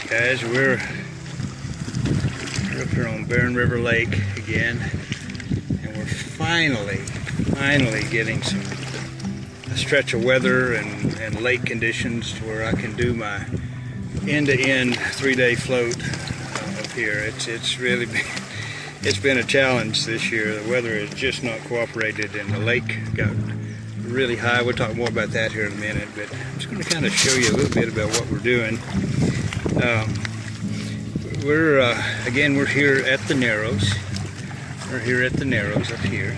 Guys, we're up here on Barren River Lake again, and we're finally getting a stretch of weather and lake conditions to where I can do my end-to-end 3-day float up here. It's really been a challenge this year. The weather has just not cooperated, and the lake got really high. We'll talk more about that here in a minute, but I'm just going to kind of show you a little bit about what we're doing. We're here at the Narrows. We're here at the Narrows up here,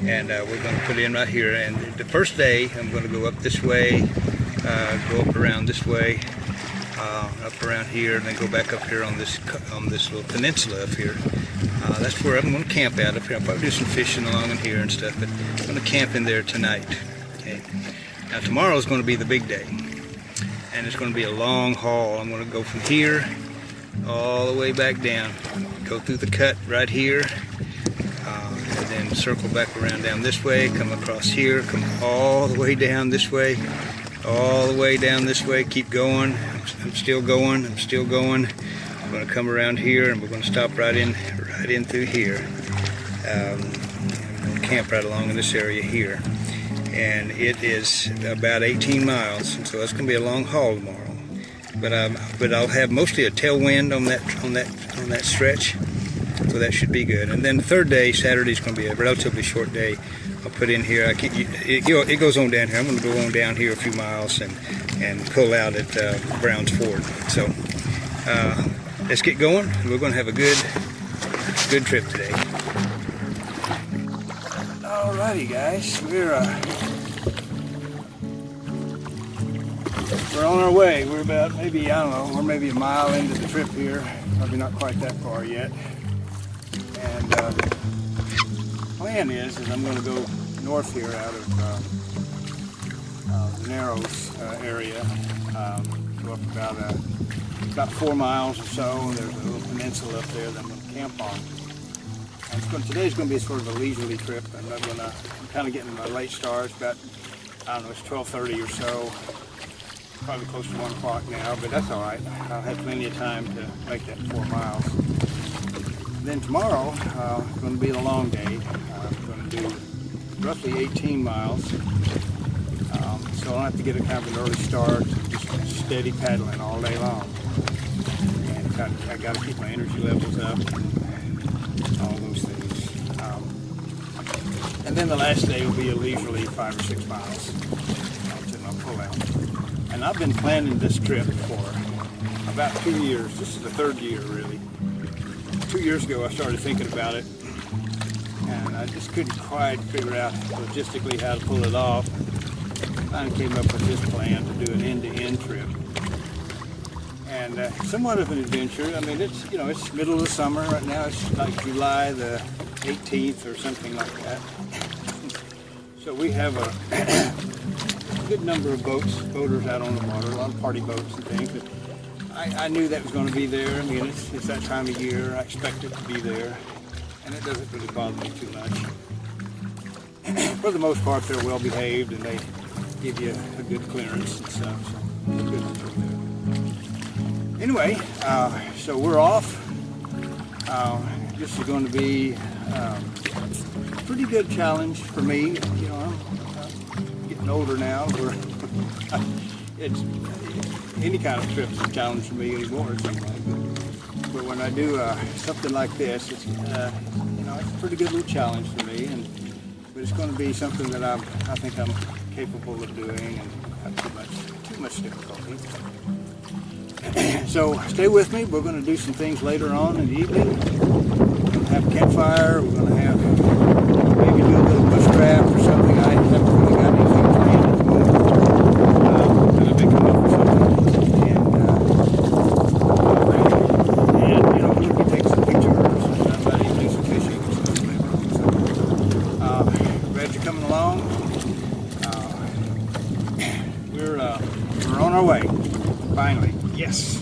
and we're going to put in right here. And the first day, I'm going to go up this way, go up around this way, up around here, and then go back up here on this little peninsula up here. That's where I'm going to camp out up here. I'll probably do some fishing along in here and stuff, but I'm going to camp in there tonight. Okay. Now tomorrow is going to be the big day, and it's going to be a long haul. I'm going to go from here all the way back down, go through the cut right here, and then circle back around down this way, come across here, come all the way down this way, all the way down this way, keep going. I'm still going. I'm going to come around here, and we're going to stop right in through here. I'm going to camp right along in this area here, and it is about 18 miles, and so that's going to be a long haul tomorrow. But I'll have mostly a tailwind on that stretch, so that should be good. And then the third day, Saturday, is going to be a relatively short day. I'll put in here. It goes on down here. I'm going to go on down here a few miles and pull out at Brown's Ford. So let's get going. We're going to have a good trip today. Alrighty, guys, we're on our way. We're about maybe we're maybe a mile into the trip here. Probably not quite that far yet. And plan is I'm going to go north here out of the Narrows area. Go up about 4 miles or so, and there's a little peninsula up there that I'm going to camp on. And today's going to be sort of a leisurely trip. I'm kind of getting my late start. It's about, it's 12:30 or so. Probably close to 1 o'clock now, but that's all right. I'll have plenty of time to make that 4 miles. And then tomorrow, it's going to be a long day. I'm going to do roughly 18 miles. So I don't have to get a kind of an early start, just steady paddling all day long. And I got to keep my energy levels up and all those things. And then the last day will be a leisurely 5 or 6 miles until I'll pull out. And I've been planning this trip for about 2 years. This is the third year, really. 2 years ago, I started thinking about it, and I just couldn't quite figure out logistically how to pull it off. I came up with this plan to do an end-to-end trip, and somewhat of an adventure. I mean, it's middle of the summer right now. It's like July the 18th or something like that. So we have a good number of boaters out on the water, a lot of party boats and things. But I knew that was going to be there. I mean, it's that time of year. I expect it to be there, and it doesn't really bother me too much. For the most part, they're well behaved, and they give you a good clearance and stuff. So we're good there. Anyway, so we're off. This is going to be a pretty good challenge for me. I'm getting older now. It's any kind of trip is a challenge for me anymore. It seems like. But when I do something like this, it's it's a pretty good little challenge for me. But it's going to be something that I think I'm capable of doing and have too much difficulty. So stay with me. We're going to do some things later on in the evening. We're going to have a campfire. We're going to have maybe do a little bushcraft or something. I haven't really got anything planned at the moment. But I've been coming up with something. And maybe take some pictures and maybe do some fishing and stuff later on. So glad you're coming along. We're on our way. Finally. Yes.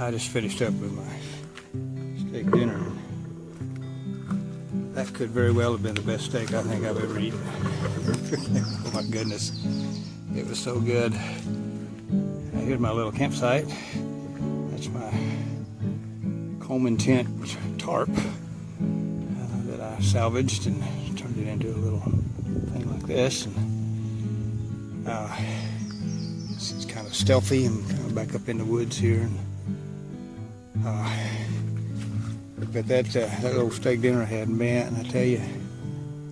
I just finished up with my steak dinner. That could very well have been the best steak I think I've ever eaten. Oh my goodness, it was so good. Here's my little campsite. That's my Coleman tent tarp that I salvaged and turned it into a little thing like this. And it's kind of stealthy. I'm coming back up in the woods here. But that little steak dinner I had, man, I tell you,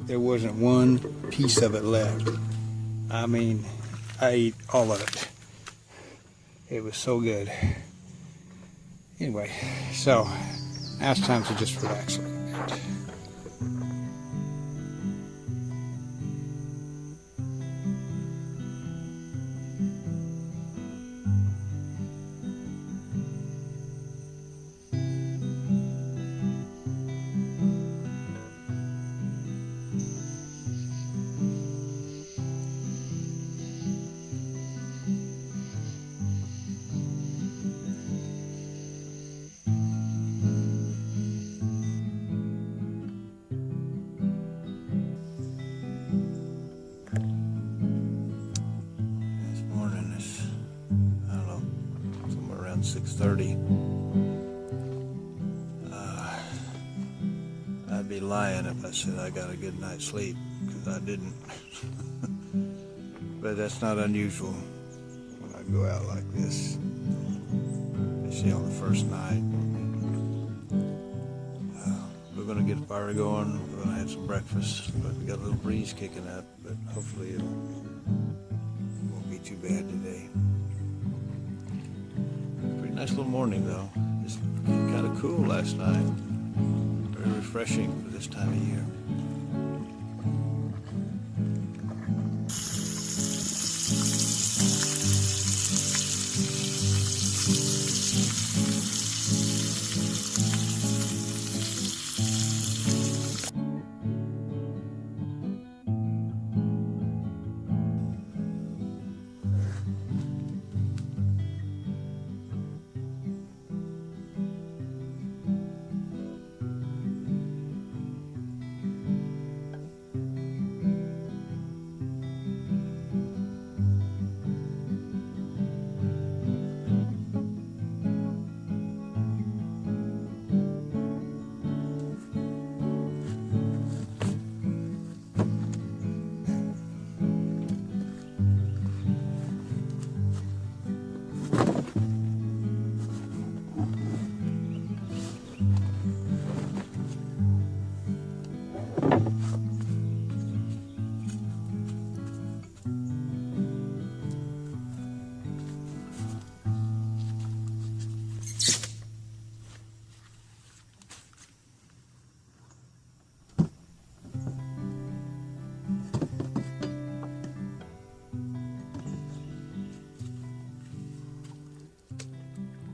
there wasn't one piece of it left. I mean, I ate all of it. It was so good. Anyway, so now it's time to just relax a little bit. This morning is, I don't know, somewhere around 6:30. I'd be lying if I said I got a good night's sleep, because I didn't. But that's not unusual when I go out like this, especially on the first night. We're going to get a fire going. We're going to have some breakfast, but we got a little breeze kicking up, but hopefully it won't be too bad today. Pretty nice little morning though. Just kind of cool last night. Very refreshing for this time of year.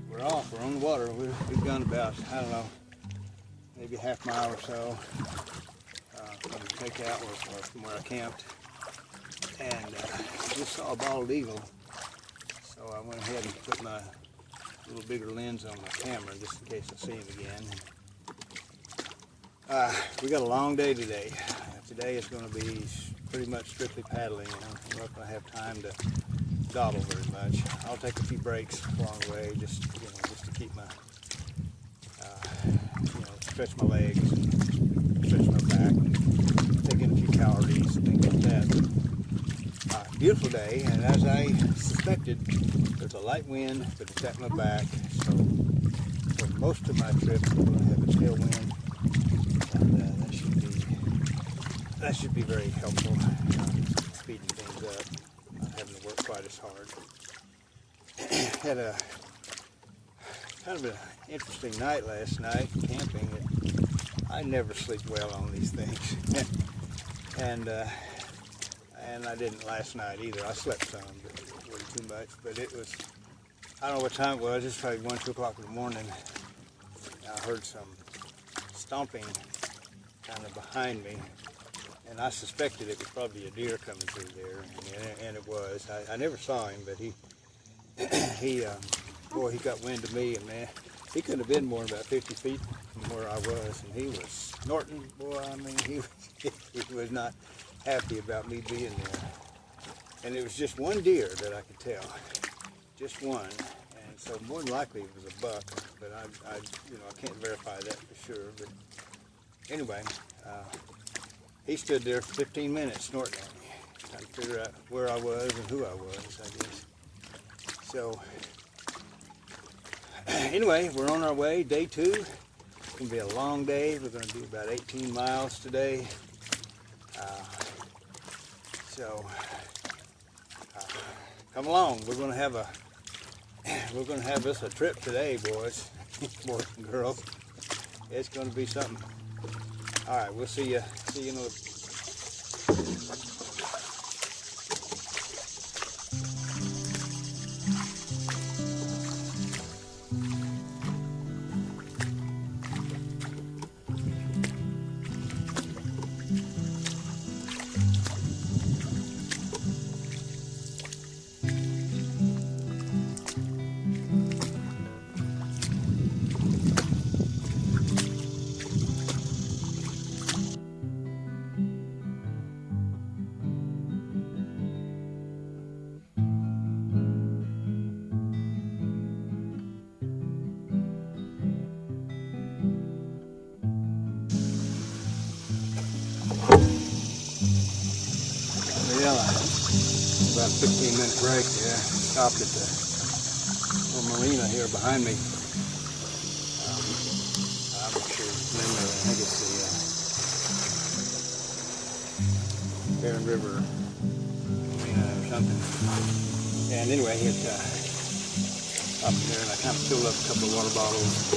We're off, we're on the water. We've gone about, I don't know, maybe a half mile or so from the takeout or from where I camped. And just saw a bald eagle. So I went ahead and put my little bigger lens on my camera just in case I see him again. We got a long day today. Today is going to be pretty much strictly paddling. We're not going to have time to dawdle very much. I'll take a few breaks along the way, just to keep my, stretch my legs, and stretch my back, and take in a few calories and things like that. Beautiful day, and as I suspected, there's a light wind, but it's at my back. So for most of my trips, I'm going to have a tailwind, and that should be very helpful, speeding things up. Not having to work quite as hard. Had a kind of an interesting night last night camping. I never sleep well on these things, and I didn't last night either. I slept some, but it wasn't too much. But it was, I don't know what time it was. It's probably 1, 2 o'clock in the morning. I heard some stomping kind of behind me. And I suspected it was probably a deer coming through there, and it was. I never saw him, but he boy, he got wind of me, and man, he couldn't have been more than about 50 feet from where I was, and he was snorting, boy. I mean, he was not happy about me being there. And it was just one deer that I could tell, just one. And so more than likely it was a buck, but I can't verify that for sure. But anyway, he stood there for 15 minutes snorting at me, trying to figure out where I was and who I was, I guess. So anyway, we're on our way, day 2. It's going to be a long day. We're going to do about 18 miles today. Come along. We're going to have us a trip today, boys, boys and girls. It's going to be something. All right, we'll see you in a little. About a 15-minute break there. Stopped at the little marina here behind me. I'm not sure the name of it. I think it's the Barren River marina or something. And anyway, it stopped there, and I kind of filled up a couple of water bottles.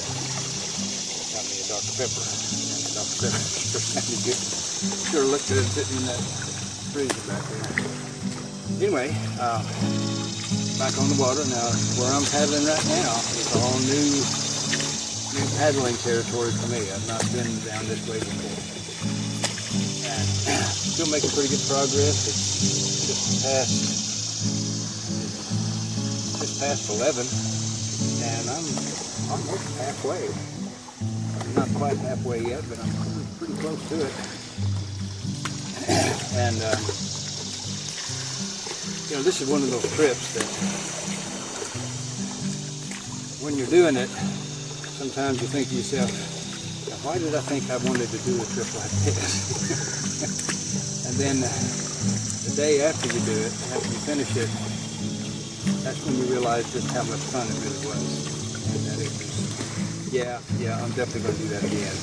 Got me a Dr. Pepper. And the Dr. Pepper sure sounded good. Sure looked good sitting in that freezer back there. Anyway, back on the water now. Where I'm paddling right now is all new paddling territory for me. I've not been down this way before, and still making pretty good progress. It's just past 11, and I'm almost halfway. I'm not quite halfway yet, but I'm pretty close to it. And this is one of those trips that when you're doing it, sometimes you think to yourself, why did I think I wanted to do a trip like this? And then the day after you do it, after you finish it, that's when you realize just how much fun it really was. And that it was, yeah, I'm definitely going to do that again.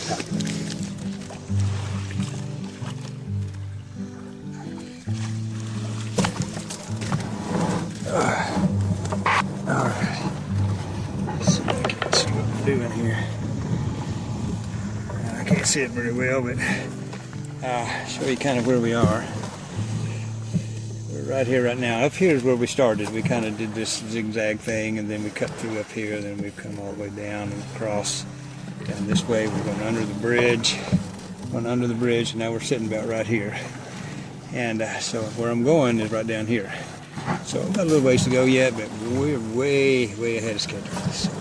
Alright, let's see what we're doing here. I can't see it very well, but show you kind of where we are. We're right here right now. Up here is where we started. We kind of did this zigzag thing, and then we cut through up here, then we've come all the way down and across down this way. We're going under the bridge, and now we're sitting about right here. And so where I'm going is right down here. So got a little ways to go yet, but we're way ahead of schedule. So,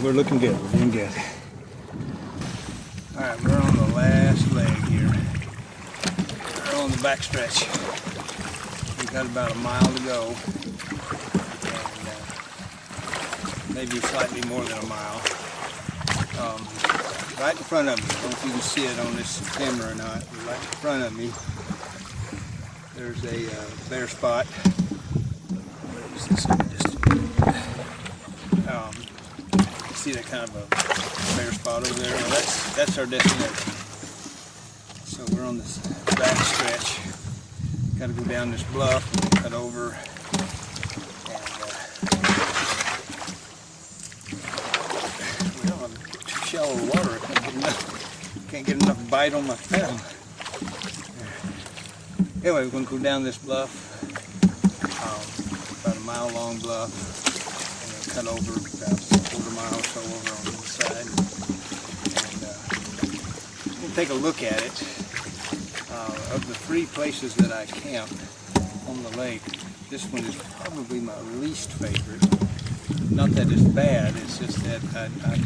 we're looking good. We're doing good. All right, we're on the last leg here. We're on the back stretch. We've got about a mile to go, and maybe slightly more than a mile. Right in front of me. I don't know if you can see it on this camera or not. Right in front of me. There's a bare spot. Where is this? You see that kind of a bare spot over there? Well, that's our destination. So we're on this back stretch. Got to go down this bluff, cut over, and we're on too shallow water. I can't get enough bite on my paddle. Anyway, we're going to go down this bluff, about a mile-long bluff, and then cut over about a quarter mile or so over on the other side. And we'll take a look at it. Of the 3 places that I camped on the lake, this one is probably my least favorite. not that it's bad, it's just that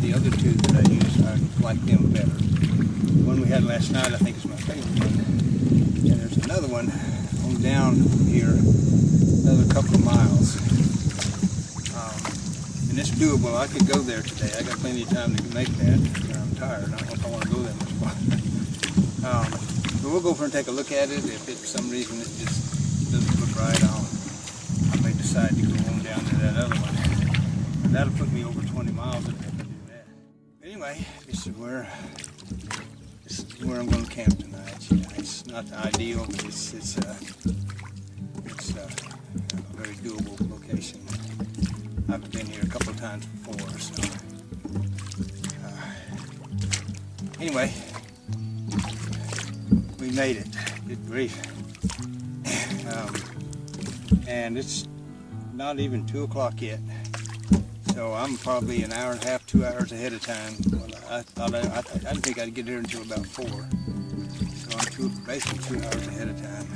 the other two that I use, I like them better. The one we had last night, I think, is my favorite one. And there's another one on down here, another couple of miles. And it's doable. I could go there today. I got plenty of time to make that. I'm tired. I don't know if I want to go that much farther. But we'll go over and take a look at it. If it's for some reason it just doesn't look right, I may decide to go on down to that other one. But that'll put me over 20 miles if I can do that. Anyway, this is where I'm going to camp tonight. You know, it's not ideal, but it's a very doable location. I've been here a couple of times before, so anyway, we made it. Good grief. And it's not even 2 o'clock yet, so I'm probably an hour and a half, 2 hours ahead of time. Well, I didn't think I'd get here until about 4, so I'm basically 2 hours ahead of time.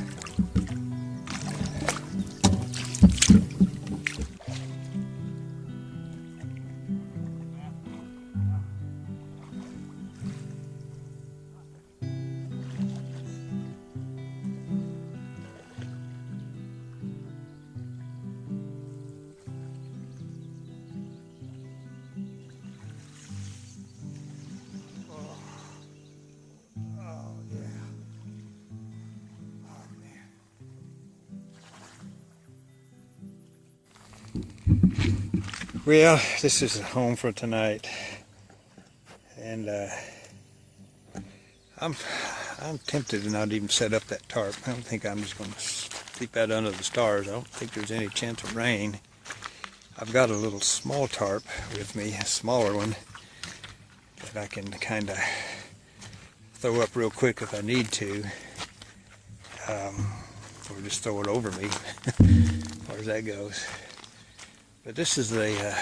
Well, this is home for tonight, and I'm tempted to not even set up that tarp. I don't think I'm just going to sleep out under the stars. I don't think there's any chance of rain. I've got a little small tarp with me, a smaller one, that I can kind of throw up real quick if I need to, or just throw it over me, as far as that goes. But this is the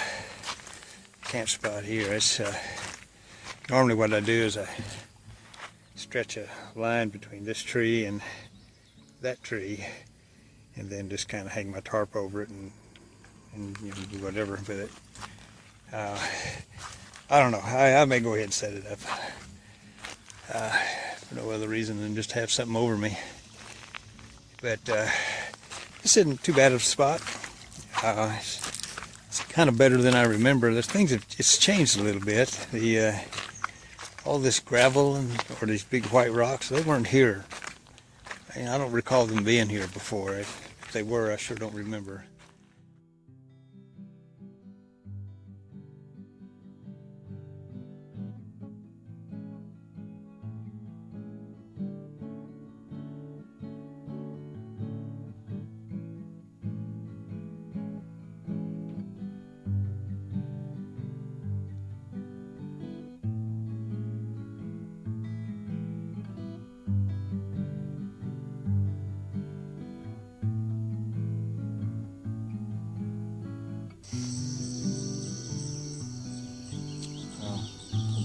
camp spot here. It's normally what I do is I stretch a line between this tree and that tree, and then just kind of hang my tarp over it and you know, do whatever with it. I don't know. I may go ahead and set it up for no other reason than just have something over me. But this isn't too bad of a spot. It's kind of better than I remember. It's changed a little bit. All this gravel or these big white rocks, they weren't here. I don't recall them being here before. If they were, I sure don't remember.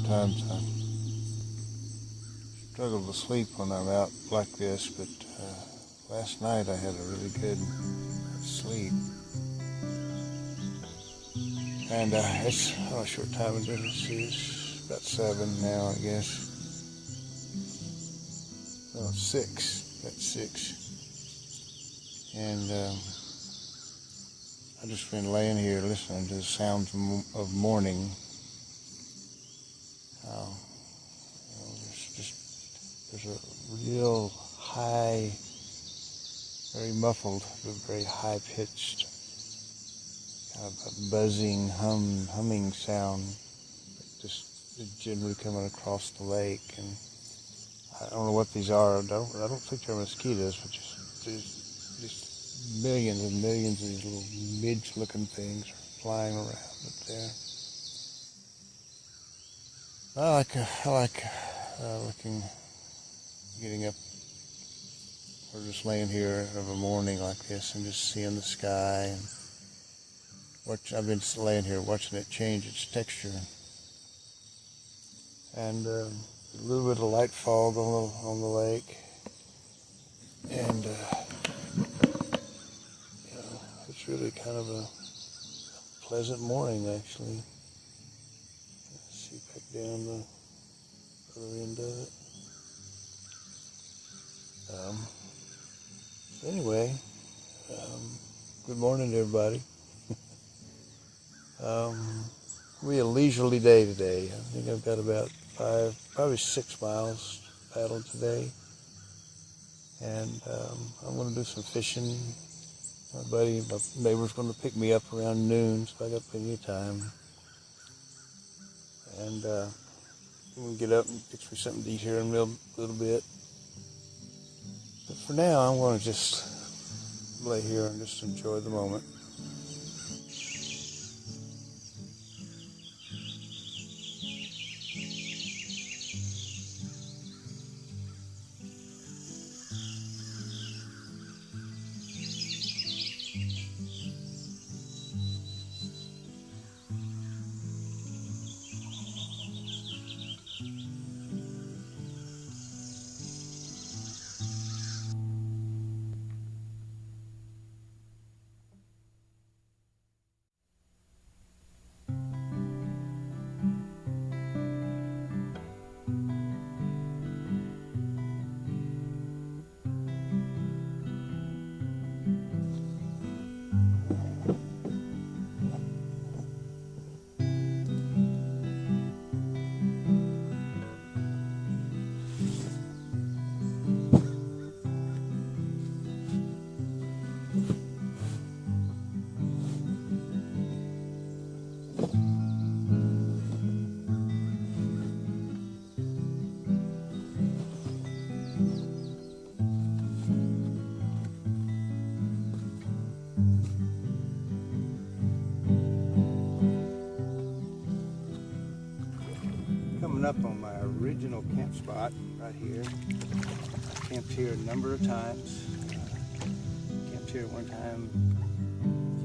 Sometimes I struggle to sleep when I'm out like this, but last night I had a really good sleep. And it's a short time ago. It's about 7 now, I guess. No, 6. That's 6. And I've just been laying here listening to the sounds of morning. There's a real high, very muffled, but very high-pitched, kind of a buzzing, humming sound that just is generally coming across the lake. And I don't know what these are. I don't think they're mosquitoes, but just millions and millions of these little midge-looking things are flying around up there. I like getting up or just laying here of a morning like this and just seeing the sky and I've been laying here watching it change its texture, and a little bit of light fog on the lake, and it's really kind of a pleasant morning, actually. Let's see back down the other end of it. Anyway, good morning, everybody. It'll be a leisurely day today. I think I've got about probably 6 miles paddled today. And I'm going to do some fishing. My neighbor's going to pick me up around noon, so I got plenty of time. And we'll get up and fix me something to eat here in a little bit. But for now, I'm going to just lay here and just enjoy the moment. Up on my original camp spot right here. I camped here a number of times. Camped here one time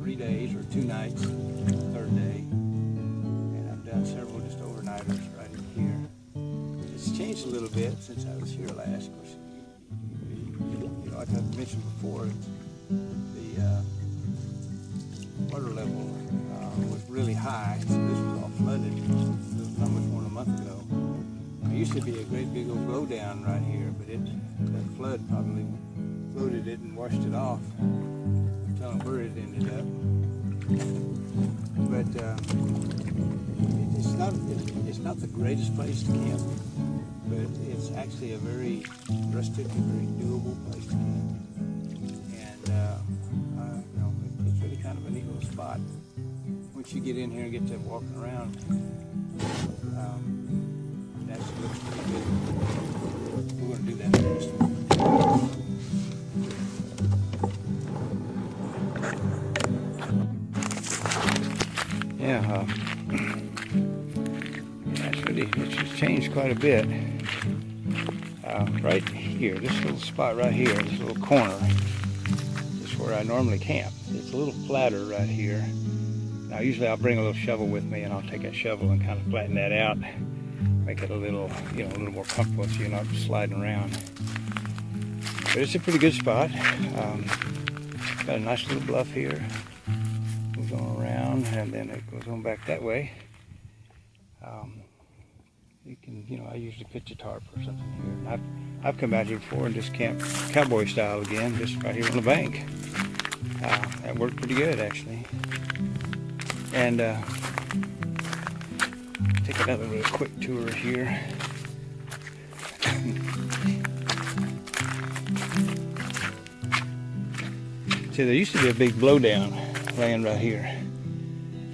3 days or 2 nights, third day. And I've done several just overnighters right in here. It's changed a little bit since I was here last. Of course, you know, like I mentioned before, the water level was really high, so this was all flooded. It was not much more than a month ago. There used to be a great big old blowdown right here, but that flood probably floated it and washed it off. I'm telling where it ended up. But it's not the greatest place to camp, but it's actually a very rustic and very doable place to camp. And you know, it's really kind of a neat little spot. Once you get in here and get to walking around, it actually looks pretty good. We're going to do that first. Yeah, it's changed quite a bit. Right here, this little spot right here, this little corner, is where I normally camp. It's a little flatter right here. Now usually I'll bring a little shovel with me and I'll take that shovel and kind of flatten that out, make it a little, you know, a little more comfortable so you're not sliding around. But it's a pretty good spot. Got a nice little bluff here. Goes on around and then it goes on back that way. You can, you know, I usually pitch a tarp or something here. And I've come out here before and just camped cowboy style again, just right here on the bank. That worked pretty good actually. And take another real quick tour here. See, there used to be a big blowdown laying right here.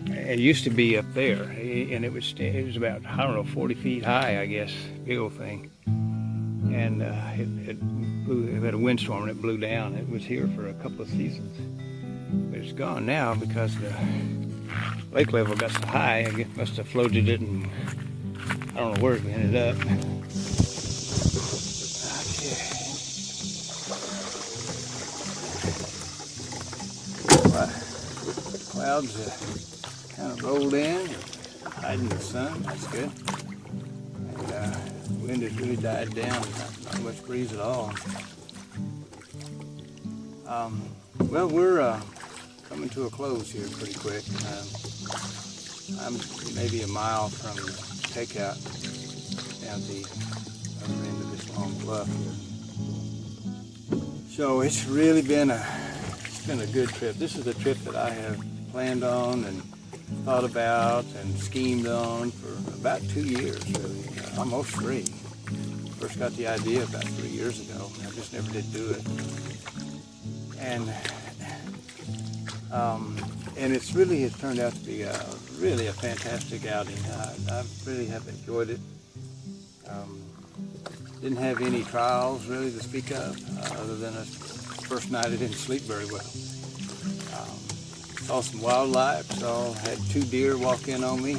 It used to be up there, and it was about, I don't know, 40 feet high, I guess, big old thing. And it had a windstorm and it blew down. It was here for a couple of seasons, but it's gone now because the lake level got so high. I guess must have floated it, and I don't know where it ended up. Okay. Clouds kind of rolled in, hiding the sun. That's good. And wind has really died down. Not much breeze at all. Well, we're coming to a close here pretty quick. I'm maybe a mile from the takeout down the other end of this long bluff here. So it's really been a good trip. This is a trip that I have planned on and thought about and schemed on for about 2 years, really, almost 3. First got the idea about 3 years ago. I just never did do it. And it's really has turned out to be really a fantastic outing. I really have enjoyed it. Didn't have any trials really to speak of, other than a first night I didn't sleep very well. Saw some wildlife, had 2 deer walk in on me,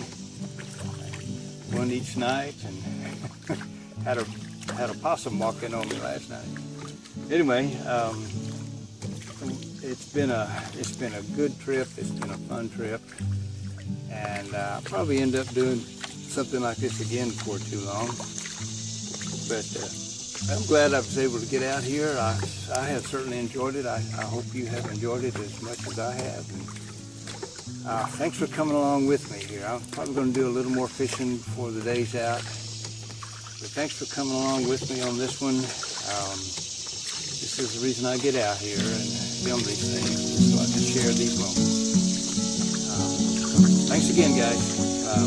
one each night, and had a possum walk in on me last night. Anyway, it's been a good trip. It's been a fun trip, and I'll probably end up doing something like this again before too long. But I'm glad I was able to get out here. I have certainly enjoyed it. I hope you have enjoyed it as much as I have. And, thanks for coming along with me here. I'm probably going to do a little more fishing before the day's out. But thanks for coming along with me on this one. This is the reason I get out here and film these things, so I can share these moments. Thanks again, guys.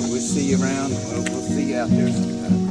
We'll see you around. We'll see you out there sometime.